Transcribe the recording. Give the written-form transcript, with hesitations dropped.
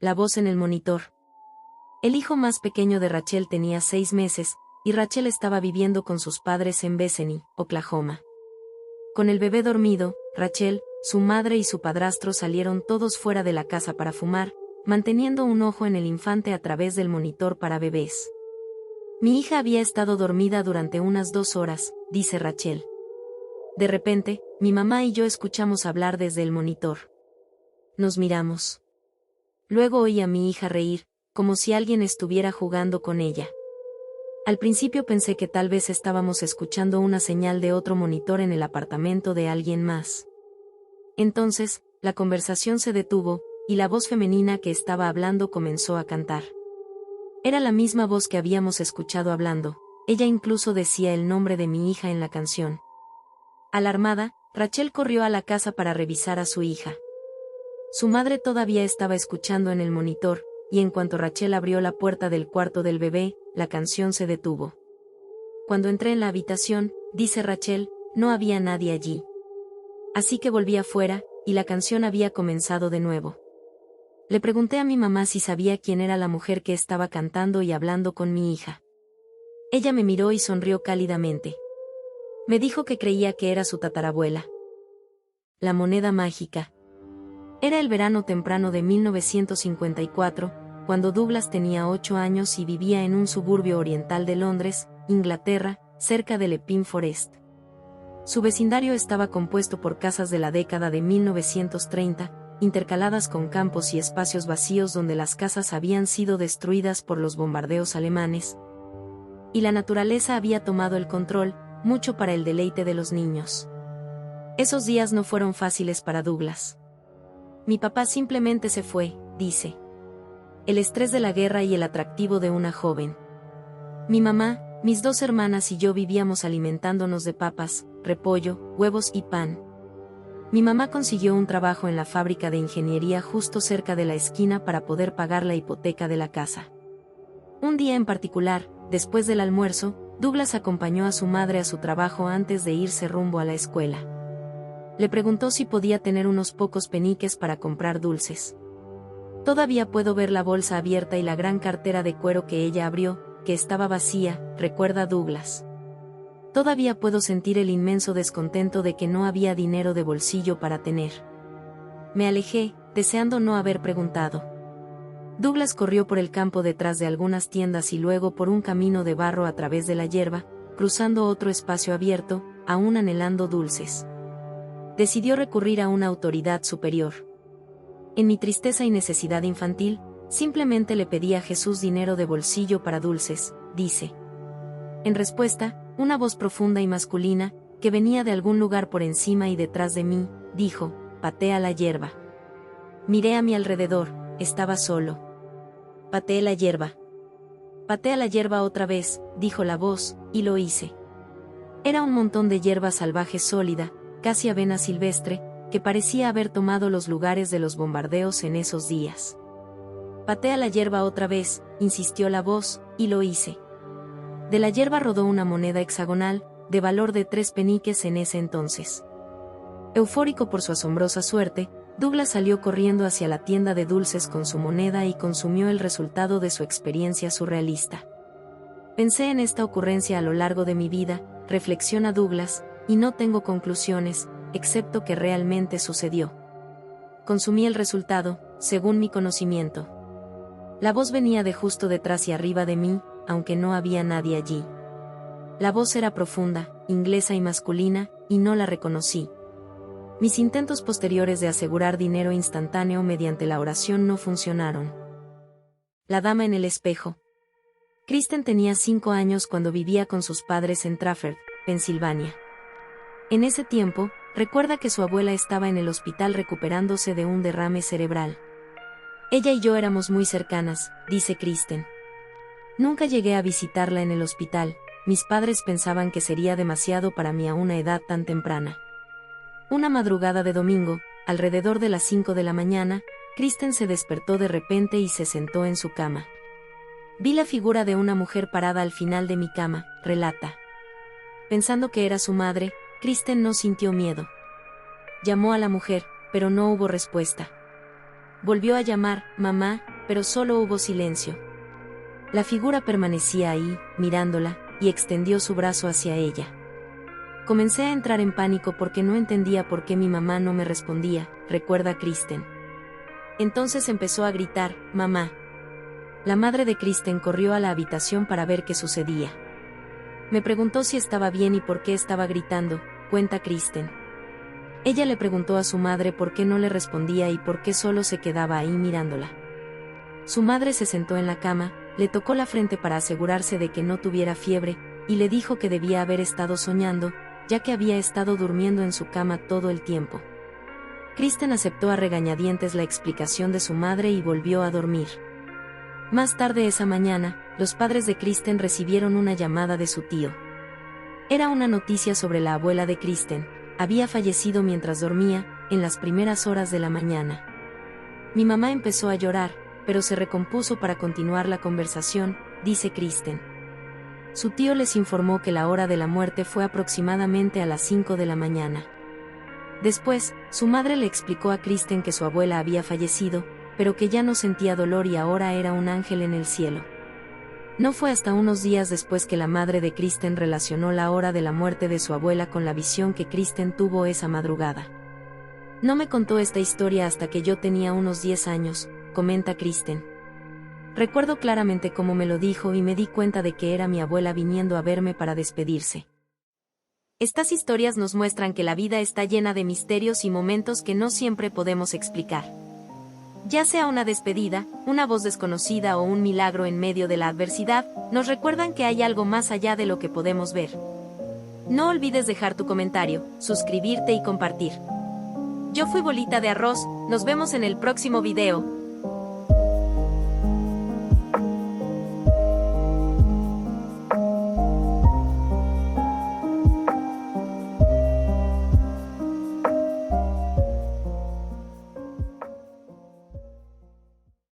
La voz en el monitor. El hijo más pequeño de Rachel tenía 6 meses, y Rachel estaba viviendo con sus padres en Bethany, Oklahoma. Con el bebé dormido, Rachel, su madre y su padrastro salieron todos fuera de la casa para fumar, manteniendo un ojo en el infante a través del monitor para bebés. Mi hija había estado dormida durante unas 2 horas, dice Rachel. De repente, mi mamá y yo escuchamos hablar desde el monitor. Nos miramos. Luego oí a mi hija reír, como si alguien estuviera jugando con ella. Al principio pensé que tal vez estábamos escuchando una señal de otro monitor en el apartamento de alguien más. Entonces, la conversación se detuvo, y la voz femenina que estaba hablando comenzó a cantar. Era la misma voz que habíamos escuchado hablando, ella incluso decía el nombre de mi hija en la canción. Alarmada, Rachel corrió a la casa para revisar a su hija. Su madre todavía estaba escuchando en el monitor, y en cuanto Rachel abrió la puerta del cuarto del bebé, la canción se detuvo. Cuando entré en la habitación, dice Rachel, no había nadie allí. Así que volví afuera, y la canción había comenzado de nuevo. Le pregunté a mi mamá si sabía quién era la mujer que estaba cantando y hablando con mi hija. Ella me miró y sonrió cálidamente. Me dijo que creía que era su tatarabuela. La moneda mágica. Era el verano temprano de 1954, cuando Douglas tenía 8 años y vivía en un suburbio oriental de Londres, Inglaterra, cerca de Epping Forest. Su vecindario estaba compuesto por casas de la década de 1930, intercaladas con campos y espacios vacíos donde las casas habían sido destruidas por los bombardeos alemanes. Y la naturaleza había tomado el control, mucho para el deleite de los niños. Esos días no fueron fáciles para Douglas. Mi papá simplemente se fue, dice. El estrés de la guerra y el atractivo de una joven. Mi mamá, mis 2 hermanas y yo vivíamos alimentándonos de papas, repollo, huevos y pan. Mi mamá consiguió un trabajo en la fábrica de ingeniería justo cerca de la esquina para poder pagar la hipoteca de la casa. Un día en particular, después del almuerzo, Douglas acompañó a su madre a su trabajo antes de irse rumbo a la escuela. Le preguntó si podía tener unos pocos peniques para comprar dulces. Todavía puedo ver la bolsa abierta y la gran cartera de cuero que ella abrió, que estaba vacía, recuerda Douglas. Todavía puedo sentir el inmenso descontento de que no había dinero de bolsillo para tener. Me alejé, deseando no haber preguntado. Douglas corrió por el campo detrás de algunas tiendas y luego por un camino de barro a través de la hierba, cruzando otro espacio abierto, aún anhelando dulces. Decidió recurrir a una autoridad superior. En mi tristeza y necesidad infantil, simplemente le pedí a Jesús dinero de bolsillo para dulces, dice. En respuesta, una voz profunda y masculina, que venía de algún lugar por encima y detrás de mí, dijo, patea la hierba. Miré a mi alrededor, estaba solo. Pateé la hierba. Patea la hierba otra vez, dijo la voz, y lo hice. Era un montón de hierba salvaje sólida, casi avena silvestre, que parecía haber tomado los lugares de los bombardeos en esos días. Patea la hierba otra vez, insistió la voz, y lo hice. De la hierba rodó una moneda hexagonal, de valor de 3 peniques en ese entonces. Eufórico por su asombrosa suerte, Douglas salió corriendo hacia la tienda de dulces con su moneda y consumió el resultado de su experiencia surrealista. Pensé en esta ocurrencia a lo largo de mi vida, reflexiona Douglas, y no tengo conclusiones, excepto que realmente sucedió. Consumí el resultado, según mi conocimiento. La voz venía de justo detrás y arriba de mí, aunque no había nadie allí. La voz era profunda, inglesa y masculina, y no la reconocí. Mis intentos posteriores de asegurar dinero instantáneo mediante la oración no funcionaron. La dama en el espejo. Kristen tenía 5 años cuando vivía con sus padres en Trafford, Pensilvania. En ese tiempo, recuerda que su abuela estaba en el hospital recuperándose de un derrame cerebral. Ella y yo éramos muy cercanas, dice Kristen. Nunca llegué a visitarla en el hospital, mis padres pensaban que sería demasiado para mí a una edad tan temprana. Una madrugada de domingo, alrededor de las 5 de la mañana, Kristen se despertó de repente y se sentó en su cama. Vi la figura de una mujer parada al final de mi cama, relata. Pensando que era su madre, Kristen no sintió miedo. Llamó a la mujer, pero no hubo respuesta. Volvió a llamar, mamá, pero solo hubo silencio. La figura permanecía ahí, mirándola, y extendió su brazo hacia ella. Comencé a entrar en pánico porque no entendía por qué mi mamá no me respondía, recuerda Kristen. Entonces empezó a gritar, «¡Mamá!». La madre de Kristen corrió a la habitación para ver qué sucedía. Me preguntó si estaba bien y por qué estaba gritando, cuenta Kristen. Ella le preguntó a su madre por qué no le respondía y por qué solo se quedaba ahí mirándola. Su madre se sentó en la cama, le tocó la frente para asegurarse de que no tuviera fiebre, y le dijo que debía haber estado soñando, ya que había estado durmiendo en su cama todo el tiempo. Kristen aceptó a regañadientes la explicación de su madre y volvió a dormir. Más tarde esa mañana, los padres de Kristen recibieron una llamada de su tío. Era una noticia sobre la abuela de Kristen. Había fallecido mientras dormía, en las primeras horas de la mañana. Mi mamá empezó a llorar, pero se recompuso para continuar la conversación, dice Kristen. Su tío les informó que la hora de la muerte fue aproximadamente a las 5 de la mañana. Después, su madre le explicó a Kristen que su abuela había fallecido, pero que ya no sentía dolor y ahora era un ángel en el cielo. No fue hasta unos días después que la madre de Kristen relacionó la hora de la muerte de su abuela con la visión que Kristen tuvo esa madrugada. No me contó esta historia hasta que yo tenía unos 10 años, comenta Kristen. Recuerdo claramente cómo me lo dijo y me di cuenta de que era mi abuela viniendo a verme para despedirse. Estas historias nos muestran que la vida está llena de misterios y momentos que no siempre podemos explicar. Ya sea una despedida, una voz desconocida o un milagro en medio de la adversidad, nos recuerdan que hay algo más allá de lo que podemos ver. No olvides dejar tu comentario, suscribirte y compartir. Yo fui Bolita de Arroz, nos vemos en el próximo video.